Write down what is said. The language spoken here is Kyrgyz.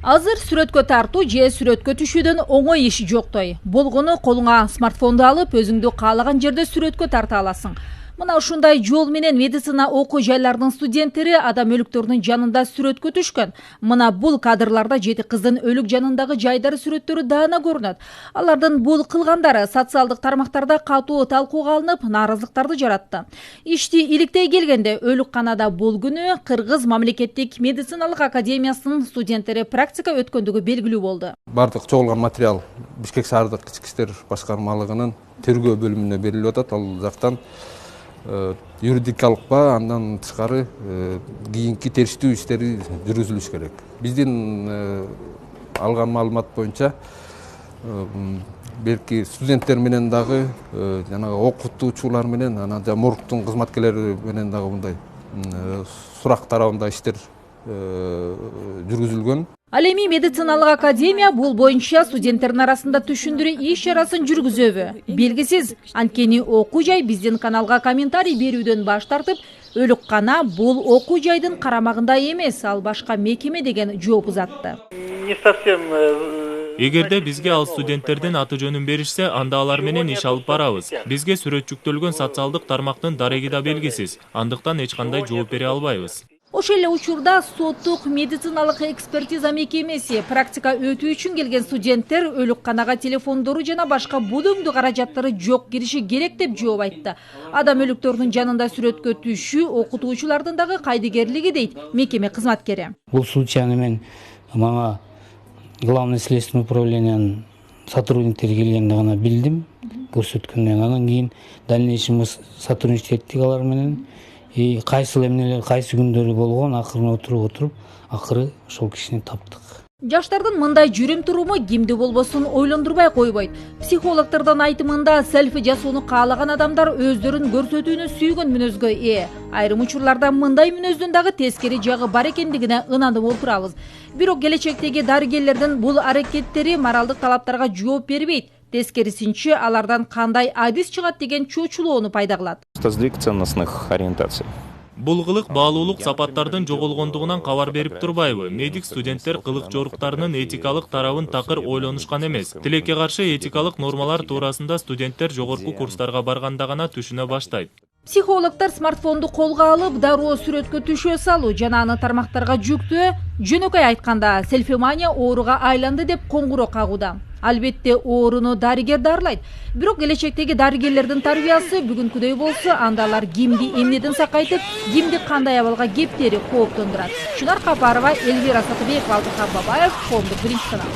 Азыр сүрөткө тартуу же сүрөткө түшүүдөн оңой иш жоктой. Болгону колуңа смартфонду алып, өзүңдү каалаган жерде сүрөткө тарта аласың. Мына ушундай жол менен медицина окуу жайларынын студенттери адам өлүктөрүнүн жанында сүрөткө түшкөн. Мына бул кадрларда 7 кыздын өлүк жанындагы жайдары сүрөттөрү даана көрүнөт. Алардын бул кылгандары социалдык тармактарда катуу талкууга алынып, нааразылыктарды жаратты. Ишти иликтей келгенде өлүкканада бул күнү Кыргыз мамлекеттик медициналык академиясынын студенттери практика өткөндүгү белгилүү болду. Бардык чогулган материал Бишкек шаардык ички иштер башкармалыгынын тергөө бөлүмүнө берилип атат. Ал жактан юридикалык ба андан тышкары кийинки териштүү иштери жүргүзүлүш керек. Биздин алган маалымат боюнча белки студенттер менен дагы жанагы окутуучулар менен анан моргтун кызматкерлери менен дагы мындай сурак тарабында иштер жүргүзүлгөн. Ал эми медициналык академия бул боюнча студенттердин арасында түшүндүрүү иш чарасын жүргүзөбү. Белгисиз, анткени окуу жай биздин каналга комментарий берүүдөн баш тартып, өлүккана бул окуу жайдын карамагында эмес, ал башка мекеме деген жооп узатты. Эгерде бизге ал студенттердин аты жөнүн беришсе, анда алар менен иш алып барабыз. Бизге сүрөт жүктөлгөн социалдык тармактын дареги да белгисиз. Андыктан эч кандай жооп бере албайбыз. Ошол эле учурда соттук медициналык экспертиза мекемеси практика өтүү үчүн келген студенттер өлүкканага телефондору жана башка будуңдуу каражаттары жок кириши керек деп жооп айтты. Адам өлүктөрүнүн жанында сүрөткө түшүү окутуучулардын дагы кайдыгерлиги дейт мекеме кызматкери. Бул случайно мен мага главный следственный управлениянын сотрудниктери келгенде гана билдим, көрсөткөндөн. Анан кийин дальнейший сотрудничать эттик алар менен. Кайсыл эмнелер, кайсы күндөрү болгон, акырын отуруп, акыры ошол кишини таптык. Жаштардын мындай жүрүм туруму кимди болбосун ойлондурбай койбойт. Психологдордун айтымында селфи жасоону каалаган адамдар өздөрүн көрсөтүүнү сүйгөн мүнөзгө ээ. Айрым учурларда мындай мүнөздүн дагы тескери жагы бар экендигине ынанып отурабыз. Бирок келечектеги дарыгерлердин бул аракеттери моралдык талаптарга жооп бербейт. Тескерисинче алардан кандай адис чыгат деген чочулоону пайда кылат. Сдвиг ценностных ориентаций. Бул кылык баалуулук сапаттардын жоголгондугунан кабар берип турбайбы? Медик студенттер кылык жоруктарынын этикалык тарабын такыр ойлонушкан эмес. Тилекке каршы этикалык нормалар туурасында студенттер жогорку курстарга барганда гана түшүнө баштайт. Психологдор смартфонду колго алып, дароо сүрөткө түшө салуу жана аны тармактарга жүктөө, жөнөкөй айтканда, селфимания ооруга айланды деп коңгуроо кагууда. Албетте ооруну дарыгер дарылайт. Бирок келечектеги дарыгерлердин тарбиясы бүгүнкүдөй болсо, анда алар кимди эмнеден сакайтып, кимди кандай абалга кептери кооптондурат. Чынар Капарова, Эльвира Сатыбекова, Алдыхан Бабаев, Коомдук биринчи канал.